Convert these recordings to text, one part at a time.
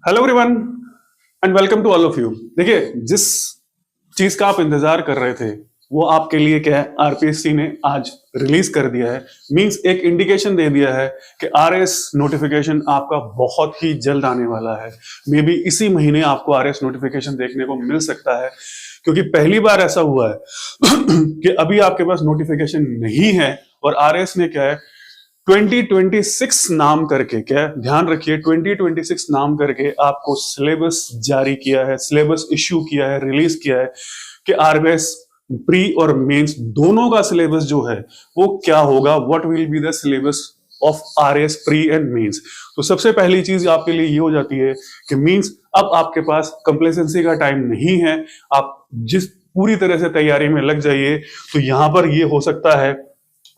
Hello everyone and welcome to all of you. देखिए, जिस चीज का आप इंतजार कर रहे थे वो आपके लिए क्या है, आरपीएससी ने आज रिलीज कर दिया है। मींस एक इंडिकेशन दे दिया है कि आरएस नोटिफिकेशन आपका बहुत ही जल्द आने वाला है। मे बी इसी महीने आपको आरएस नोटिफिकेशन देखने को मिल सकता है, क्योंकि पहली बार ऐसा हुआ है कि अभी आपके पास नोटिफिकेशन नहीं है और आरएस ने क्या है 2026 नाम करके, क्या ध्यान रखिए, 2026 नाम करके आपको सिलेबस जारी किया है, सिलेबस इश्यू किया है, रिलीज किया है कि आरबीएस प्री और मेंस दोनों का सिलेबस जो है वो क्या होगा, what will be the syllabus of RS pre and mains. तो सबसे पहली चीज आपके लिए ये हो जाती है कि मींस अब आपके पास कंप्लेसेंसी का टाइम नहीं है, आप जिस पूरी तरह से तैयारी में लग जाइए। तो यहां पर ये हो सकता है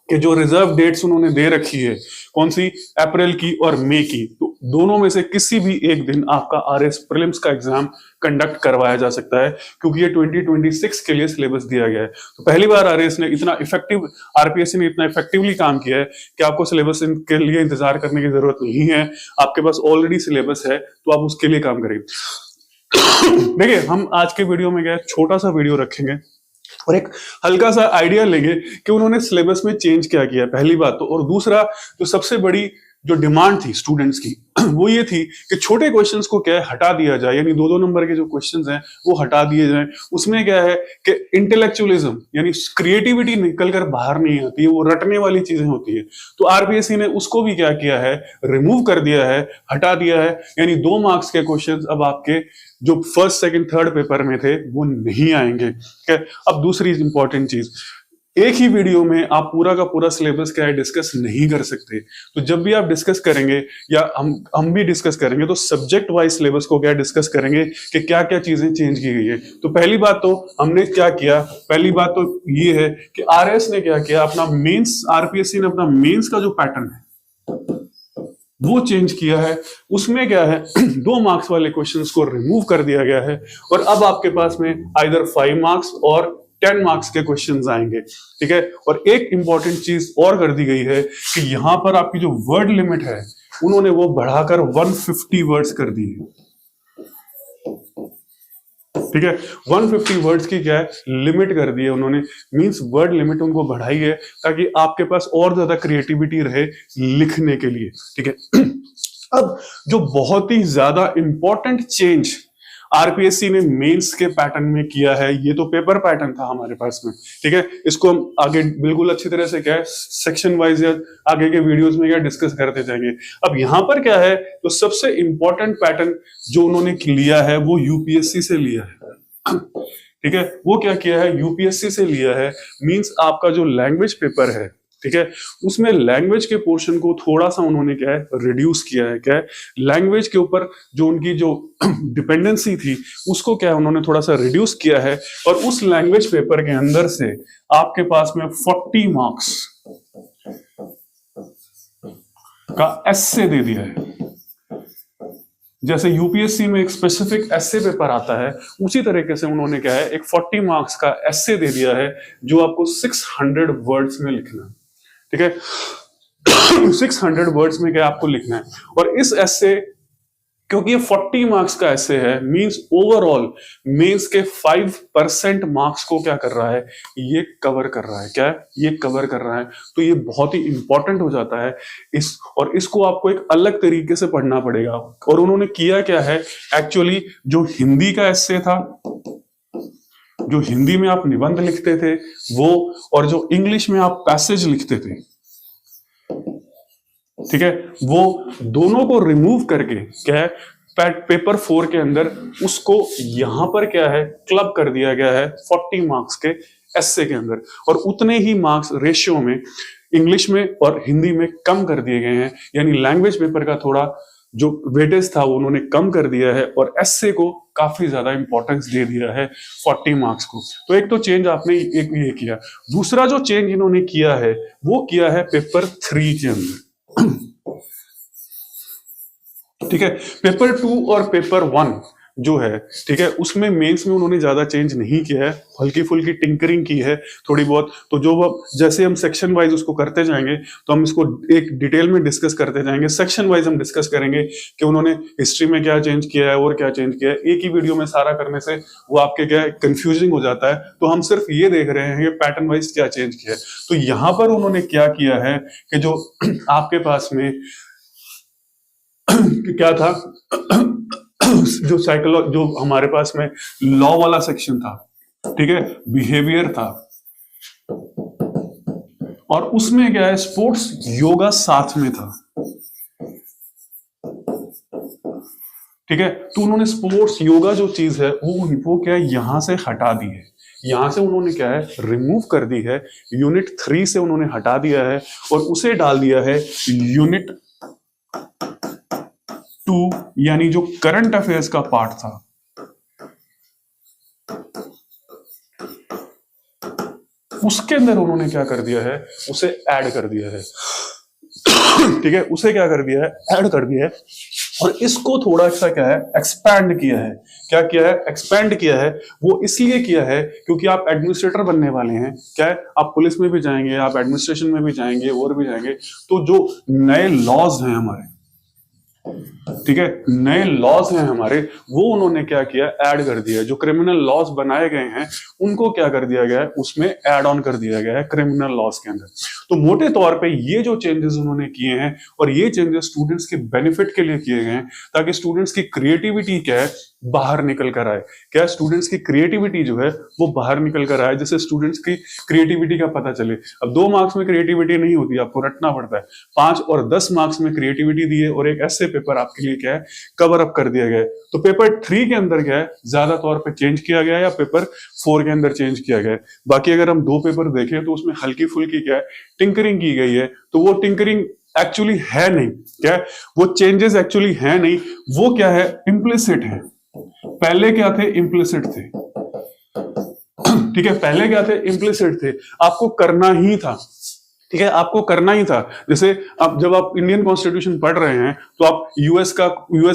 कि जो रिजर्व डेट्स उन्होंने दे रखी है, कौन सी, अप्रैल की और मई की, तो दोनों में से किसी भी एक दिन आपका आरएस प्रीलिम्स का एग्जाम कंडक्ट करवाया जा सकता है, क्योंकि ये 2026 के लिए सिलेबस दिया गया है। तो पहली बार आरएस ने इतना इफेक्टिव, आरपीएससी ने इतना इफेक्टिवली काम किया है कि आपको सिलेबस के लिए इंतजार करने की जरूरत नहीं है, आपके पास ऑलरेडी सिलेबस है, तो आप उसके लिए काम करेंगे। देखिए, हम आज के वीडियो में क्या छोटा सा वीडियो रखेंगे और एक हल्का सा आइडिया लेंगे कि उन्होंने सिलेबस में चेंज क्या किया, पहली बात तो। और दूसरा, जो सबसे बड़ी जो डिमांड थी स्टूडेंट्स की वो ये थी कि छोटे क्वेश्चंस को क्या है हटा दिया जाए, यानी 2-2 नंबर के जो क्वेश्चंस हैं वो हटा दिए जाएं। उसमें क्या है कि इंटेलेक्चुअलिज्म यानी क्रिएटिविटी निकल कर बाहर नहीं आती है, वो रटने वाली चीजें होती है। तो आरपीएससी ने उसको भी क्या किया है, रिमूव कर दिया है, हटा दिया है। यानी 2 मार्क्स के क्वेश्चंस अब आपके जो फर्स्ट सेकंड थर्ड पेपर में थे वो नहीं आएंगे। ठीक है। अब दूसरी इंपॉर्टेंट चीज, एक ही वीडियो में आप पूरा का पूरा सिलेबस क्या है डिस्कस नहीं कर सकते। तो जब भी आप डिस्कस करेंगे या हम भी डिस्कस करेंगे तो सब्जेक्ट वाइज सिलेबस को क्या डिस्कस करेंगे कि क्या क्या चीजें चेंज की गई है। तो पहली बात तो हमने क्या किया, पहली बात तो ये है कि आरएस ने क्या किया, अपना मेंस, आरपीएससी ने अपना मेंस का जो पैटर्न है वो चेंज किया है। उसमें क्या है 2 मार्क्स वाले क्वेश्चंस को रिमूव कर दिया गया है और अब आपके पास में आइदर 5 मार्क्स और 10 मार्क्स के क्वेश्चंस आएंगे। ठीक है। और एक इंपॉर्टेंट चीज और कर दी गई है कि यहां पर आपकी जो वर्ड लिमिट है उन्होंने वो बढ़ाकर 150 वर्ड्स कर दी है। ठीक है, 150 वर्ड्स की क्या है लिमिट कर दी है उन्होंने, मींस वर्ड लिमिट उनको बढ़ाई है ताकि आपके पास और ज्यादा क्रिएटिविटी रहे लिखने के लिए। ठीक है। अब जो बहुत ही ज्यादा इंपॉर्टेंट चेंज आरपीएससी ने मेंस के पैटर्न में किया है, ये तो पेपर पैटर्न था हमारे पास में। ठीक है, इसको हम आगे बिल्कुल अच्छी तरह से क्या है सेक्शन वाइज या आगे के वीडियोस में क्या डिस्कस करते जाएंगे। अब यहां पर क्या है, तो सबसे इंपॉर्टेंट पैटर्न जो उन्होंने लिया है वो यूपीएससी से लिया है। ठीक है, वो क्या किया है, यूपीएससी से लिया है। मींस आपका जो लैंग्वेज पेपर है, ठीक है, उसमें लैंग्वेज के पोर्शन को थोड़ा सा उन्होंने क्या है रिड्यूस किया है। क्या है, लैंग्वेज के ऊपर जो उनकी जो डिपेंडेंसी थी उसको क्या है उन्होंने थोड़ा सा रिड्यूस किया है और उस लैंग्वेज पेपर के अंदर से आपके पास में 40 मार्क्स का एस्से दे दिया है। जैसे यूपीएससी में एक स्पेसिफिक एस्से पेपर आता है, उसी तरीके से उन्होंने क्या है एक 40 मार्क्स का एस्से दे दिया है जो आपको 600 वर्ड्स में लिखना है। ठीक है, 600 वर्ड्स में क्या आपको लिखना है। और इस एस्से, क्योंकि ये 40 मार्क्स का एस्से है, मींस ओवरऑल मेंस के 5% मार्क्स को क्या कर रहा है, ये कवर कर रहा है। क्या है, ये कवर कर रहा है। तो ये बहुत ही इंपॉर्टेंट हो जाता है इस, और इसको आपको एक अलग तरीके से पढ़ना पड़ेगा। और उन्होंने किया क्या है, एक्चुअली जो हिंदी का एस्से था, जो हिंदी में आप निबंध लिखते थे वो, और जो इंग्लिश में आप पैसेज लिखते थे, ठीक है, वो दोनों को रिमूव करके क्या है पेपर 4 के अंदर उसको यहां पर क्या है क्लब कर दिया गया है 40 मार्क्स के एस्से के अंदर। और उतने ही मार्क्स रेशियो में इंग्लिश में और हिंदी में कम कर दिए गए हैं। यानी लैंग्वेज पेपर का थोड़ा जो वेटेज था वो उन्होंने कम कर दिया है और एस्से को काफी ज्यादा इंपॉर्टेंस दे दिया है 40 मार्क्स को। तो एक तो चेंज आपने एक ये किया। दूसरा जो चेंज इन्होंने किया है वो किया है पेपर 3 के अंदर। ठीक है, पेपर 2 और पेपर 1 जो है, ठीक है, उसमें मेंस में उन्होंने ज्यादा चेंज नहीं किया है, हल्की फुल्की टिंकरिंग की है थोड़ी बहुत। तो जो वो जैसे हम सेक्शन वाइज उसको करते जाएंगे तो हम इसको एक डिटेल में डिस्कस करते जाएंगे। सेक्शन वाइज हम डिस्कस करेंगे कि उन्होंने हिस्ट्री में क्या चेंज किया है और क्या चेंज किया है। एक ही वीडियो में सारा करने से वो आपके क्या कंफ्यूजिंग हो जाता है, तो हम सिर्फ ये देख रहे हैं कि पैटर्न वाइज क्या चेंज किया है। तो यहां पर उन्होंने क्या किया है कि जो आपके पास में क्या था जो जो हमारे पास में लॉ वाला सेक्शन था, ठीक है, बिहेवियर था, और उसमें क्या है स्पोर्ट्स योगा साथ में था, ठीक है। तो उन्होंने स्पोर्ट्स योगा जो चीज है वो क्या है यहां से हटा दी है, यहां से उन्होंने क्या है रिमूव कर दी है, यूनिट 3 से उन्होंने हटा दिया है और उसे डाल दिया है यूनिट 2, यानी जो करंट अफेयर्स का पार्ट था। उसके अंदर उन्होंने क्या कर दिया है, उसे ऐड कर दिया है, ठीक है, उसे क्या कर दिया है, ऐड कर दिया है, और इसको थोड़ा सा क्या है एक्सपैंड किया है। क्या किया है, एक्सपैंड किया है। वो इसलिए किया है क्योंकि आप एडमिनिस्ट्रेटर बनने वाले हैं, क्या है, आप पुलिस में भी जाएंगे, आप एडमिनिस्ट्रेशन में भी जाएंगे और भी जाएंगे, तो जो नए लॉज हैं हमारे, ठीक है, नए लॉज हैं हमारे, वो उन्होंने क्या किया, ऐड कर दिया है। जो क्रिमिनल लॉज बनाए गए हैं उनको क्या कर दिया गया है, उसमें ऐड ऑन कर दिया गया है क्रिमिनल लॉज के अंदर। तो मोटे तौर पे ये जो चेंजेस उन्होंने किए हैं, और ये चेंजेस स्टूडेंट्स के बेनिफिट के लिए किए गए हैं, ताकि स्टूडेंट्स की क्रिएटिविटी क्या है बाहर निकल कर आए। क्या स्टूडेंट्स की क्रिएटिविटी जो है वो बाहर निकल कर आए, जिससे स्टूडेंट्स की क्रिएटिविटी का पता चले। अब 2 मार्क्स में क्रिएटिविटी नहीं होती, आपको रटना पड़ता है। 5 और 10 मार्क्स में क्रिएटिविटी दी है और एक ऐसे पेपर आपके लिए क्या है कवर अप कर दिया गया है। तो पेपर 3 के अंदर क्या है ज्यादा तौर पे चेंज किया गया है, या पेपर 4 के अंदर चेंज किया गया है। बाकी अगर हम 2 पेपर देखें तो उसमें हल्की फुल्की क्या है टिंकरिंग की गई है, तो वो टिंकरिंग एक्चुअली है नहीं, क्या है वो चेंजेस एक्चुअली है नहीं, वो क्या है इम्प्लिसिट है। पहले क्या थे, इम्प्लिसिट थे, ठीक है, पहले क्या थे, इम्प्लिसिट थे, आपको करना ही था, ठीक है, आपको करना ही था। जैसे अब जब आप इंडियन कॉन्स्टिट्यूशन पढ़ रहे हैं तो आप यूएस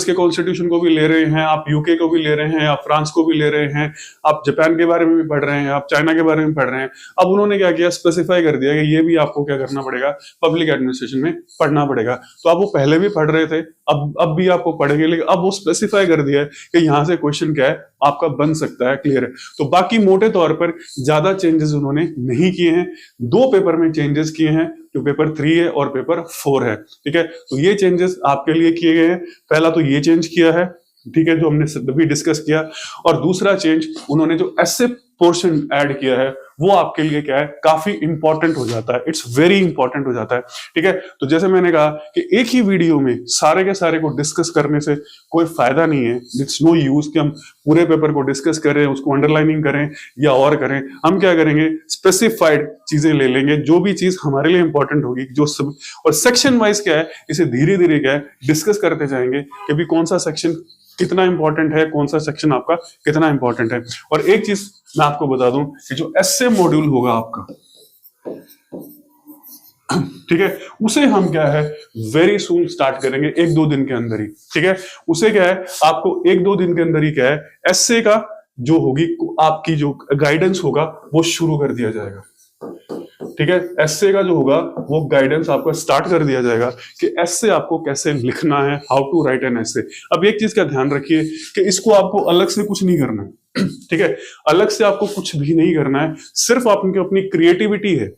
के कॉन्स्टिट्यूशन को भी ले रहे हैं, आप यूके को भी ले रहे हैं, आप फ्रांस को भी ले रहे हैं, आप जापान के बारे में भी पढ़ रहे हैं, आप चाइना के बारे में पढ़ रहे हैं। अब उन्होंने क्या किया, स्पेसिफाई कर दिया कि ये भी आपको क्या करना पड़ेगा, पब्लिक एडमिनिस्ट्रेशन में पढ़ना पड़ेगा। तो आप वो पहले भी पढ़ रहे थे, अब भी आपको पढ़ेंगे, लेकिन अब वो स्पेसिफाई कर दिया है कि यहां से क्वेश्चन क्या है आपका बन सकता है, क्लियर है। तो बाकी मोटे तौर पर ज्यादा चेंजेस उन्होंने नहीं किए हैं। 2 पेपर में चेंजेस किए हैं, जो पेपर 3 है और पेपर 4 है, ठीक है। तो ये चेंजेस आपके लिए किए गए हैं। पहला तो ये चेंज किया है, ठीक है, जो हमने अभी डिस्कस किया, और दूसरा चेंज उन्होंने जो ऐसे पोर्शन ऐड किया है वो आपके लिए क्या है काफी इंपॉर्टेंट हो जाता है, इट्स वेरी इंपॉर्टेंट हो जाता है, ठीक है। तो जैसे मैंने कहा कि एक ही वीडियो में सारे के सारे को डिस्कस करने से कोई फायदा नहीं है, इट्स नो यूज कि हम पूरे पेपर को डिस्कस करें, उसको अंडरलाइनिंग करें या और करें। हम क्या करेंगे, स्पेसिफाइड चीजें ले लेंगे, जो भी चीज हमारे लिए इंपॉर्टेंट होगी, जो सब, और सेक्शन वाइज क्या है इसे धीरे धीरे क्या है डिस्कस करते जाएंगे कि भी कौन सा सेक्शन कितना इंपॉर्टेंट है, कौन सा सेक्शन आपका कितना इंपॉर्टेंट है। और एक चीज मैं आपको बता दूं कि जो एसए मॉड्यूल होगा आपका, ठीक है, उसे हम क्या है वेरी सून स्टार्ट करेंगे, 1-2 दिन के अंदर ही, ठीक है। उसे क्या है आपको 1-2 दिन के अंदर ही क्या है एसए का जो होगी आपकी जो गाइडेंस होगा वो शुरू कर दिया जाएगा, ठीक है। एसए का जो होगा वो गाइडेंस आपको स्टार्ट कर दिया जाएगा कि एसए आपको कैसे लिखना है, how to write an essay. अब एक चीज का ध्यान रखिए कि इसको आपको अलग से कुछ नहीं करना है, ठीक है, अलग से आपको कुछ भी नहीं करना है, सिर्फ आपकी अपनी क्रिएटिविटी है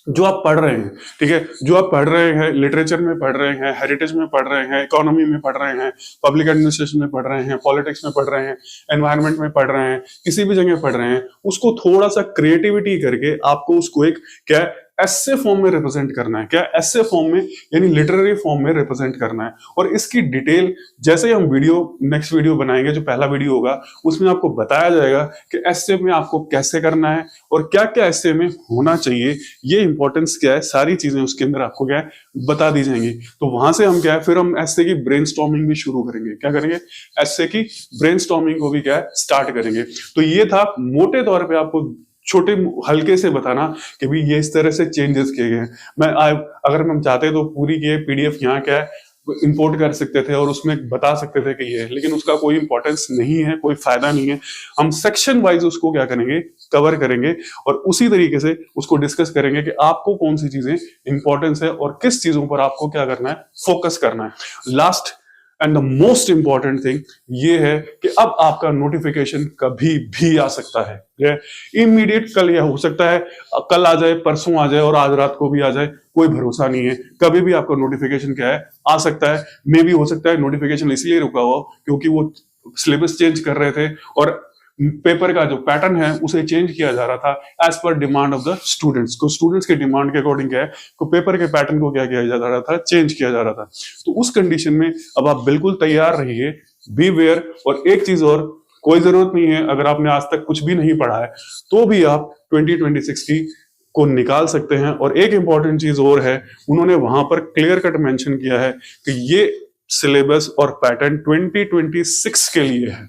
जो आप पढ़ रहे हैं, ठीक है, जो आप पढ़ रहे हैं, लिटरेचर में पढ़ रहे हैं, हेरिटेज में पढ़ रहे हैं, इकोनॉमी में पढ़ रहे हैं, पब्लिक एडमिनिस्ट्रेशन में पढ़ रहे हैं, पॉलिटिक्स में पढ़ रहे हैं, एनवायरनमेंट में पढ़ रहे हैं, किसी भी जगह पढ़ रहे हैं, उसको थोड़ा सा क्रिएटिविटी करके आपको उसको एक क्या एसे फॉर्म में रिप्रेजेंट करना है, क्या एसे फॉर्म में यानी लिटरेरी फॉर्म में रिप्रेजेंट करना है। और इसकी डिटेल जैसे ही हम नेक्स्ट वीडियो बनाएंगे, जो पहला वीडियो होगा उसमें आपको बताया जाएगा कि एसे में आपको कैसे करना है और क्या क्या एसे में होना चाहिए, ये इंपॉर्टेंस क्या है, सारी चीजें उसके अंदर आपको क्या है बता दी जाएंगी। तो वहां से हम क्या है फिर हम एसे की ब्रेनस्टॉर्मिंग भी शुरू करेंगे, क्या करेंगे, एसे की ब्रेनस्टॉर्मिंग को भी क्या है स्टार्ट करेंगे। तो ये था मोटे तौर पर आपको छोटे हल्के से बताना कि भी ये इस तरह से चेंजेस किए गए हैं। अगर हम चाहते तो पूरी ये पीडीएफ यहाँ क्या है इंपोर्ट कर सकते थे और उसमें बता सकते थे कि ये है, लेकिन उसका कोई इंपॉर्टेंस नहीं है, कोई फायदा नहीं है। हम सेक्शन वाइज उसको क्या करेंगे, कवर करेंगे और उसी तरीके से उसको डिस्कस करेंगे कि आपको कौन सी चीजें इंपॉर्टेंस है और किस चीजों पर आपको क्या करना है, फोकस करना है। Last and the most important thing ये है कि अब आपका नोटिफिकेशन कभी भी आ सकता है, इमीडिएट कल या हो सकता है कल आ जाए, परसों आ जाए और आज रात को भी आ जाए, कोई भरोसा नहीं है। कभी भी आपका नोटिफिकेशन क्या है, आ सकता है। मे भी हो सकता है नोटिफिकेशन इसलिए रुका हुआ क्योंकि वो सिलेबस चेंज कर रहे थे और पेपर का जो पैटर्न है उसे चेंज किया जा रहा था as per demand of the students को। स्टूडेंट्स के डिमांड के अकॉर्डिंग क्या है, तो पेपर के पैटर्न को क्या किया जा रहा था, चेंज किया जा रहा था। तो उस कंडीशन में अब आप बिल्कुल तैयार रहिए, बी वेयर। और एक चीज और, कोई जरूरत नहीं है, अगर आपने आज तक कुछ भी नहीं पढ़ा है तो भी आप 2026 की को निकाल सकते हैं। और एक इंपॉर्टेंट चीज और है, उन्होंने वहां पर क्लियर कट मेंशन किया है कि ये सिलेबस और पैटर्न 2026 के लिए है,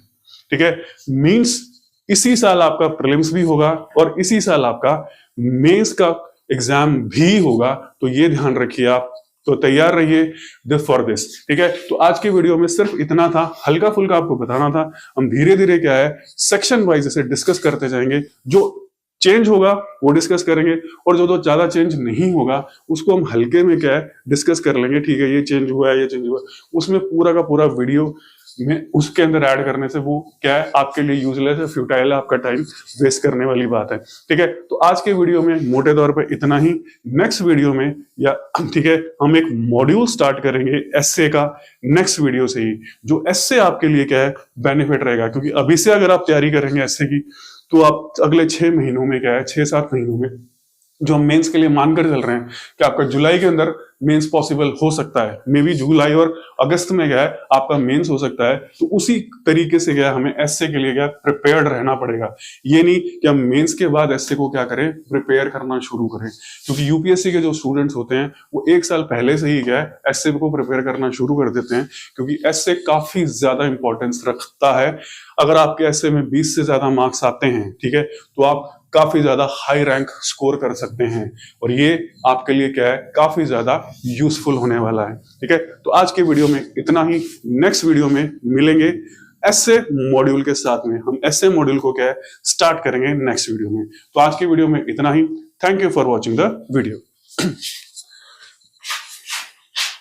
ठीक है। मींस इसी साल आपका प्रीलिम्स भी होगा और इसी साल आपका मेंस का एग्जाम भी होगा, तो ये ध्यान रखिए आप। तो तैयार रहिए फॉर दिस, ठीक है। तो आज की वीडियो में सिर्फ इतना था, हल्का फुल्का आपको बताना था। हम धीरे धीरे क्या है, सेक्शन वाइज इसे डिस्कस करते जाएंगे। जो चेंज होगा वो डिस्कस करेंगे और जो ज्यादा चेंज नहीं होगा उसको हम हल्के में क्या है डिस्कस कर लेंगे, ठीक है। ये चेंज हुआ है, ये चेंज हुआ है, उसमें पूरा का पूरा वीडियो में उसके अंदर ऐड करने से वो क्या है, आपके लिए यूजलेस है, फ्यूटाइल है, आपका टाइम वेस्ट करने वाली बात है, ठीक है। तो आज के वीडियो में मोटे तौर पे इतना ही। नेक्स्ट वीडियो में या ठीक है, हम एक मॉड्यूल स्टार्ट करेंगे एसए का नेक्स्ट वीडियो से ही, जो एसए आपके लिए क्या है बेनिफिट रहेगा। क्योंकि अभी से अगर आप तैयारी करेंगे एसए की तो आप अगले 6 महीनों में क्या है, 6-7 महीनों में जो हम मेंस के लिए मानकर चल रहे हैं कि आपका जुलाई के अंदर मेंस पॉसिबल हो सकता है, मे बी जुलाई और अगस्त में क्या है आपका मेंस हो सकता है। तो उसी तरीके से क्या है, हमें एसए के लिए क्या प्रिपेयर्ड रहना पड़ेगा। ये नहीं कि हम मेंस के बाद एसए को क्या करें, प्रिपेयर करना शुरू करें। क्योंकि यूपीएससी के जो स्टूडेंट्स होते हैं वो 1 साल पहले से ही क्या है एसए को प्रिपेयर करना शुरू कर देते हैं, क्योंकि एसए काफी ज्यादा इंपॉर्टेंस रखता है। अगर आपके एसए में 20 से ज्यादा मार्क्स आते हैं, ठीक है, तो आप काफी ज्यादा हाई रैंक स्कोर कर सकते हैं और ये आपके लिए क्या है, काफी ज्यादा यूजफुल होने वाला है, ठीक है। तो आज के वीडियो में इतना ही। नेक्स्ट वीडियो में मिलेंगे एसए मॉड्यूल के साथ में। हम एसए मॉड्यूल को क्या है स्टार्ट करेंगे नेक्स्ट वीडियो में। तो आज की वीडियो में इतना ही। Thank you for watching the video.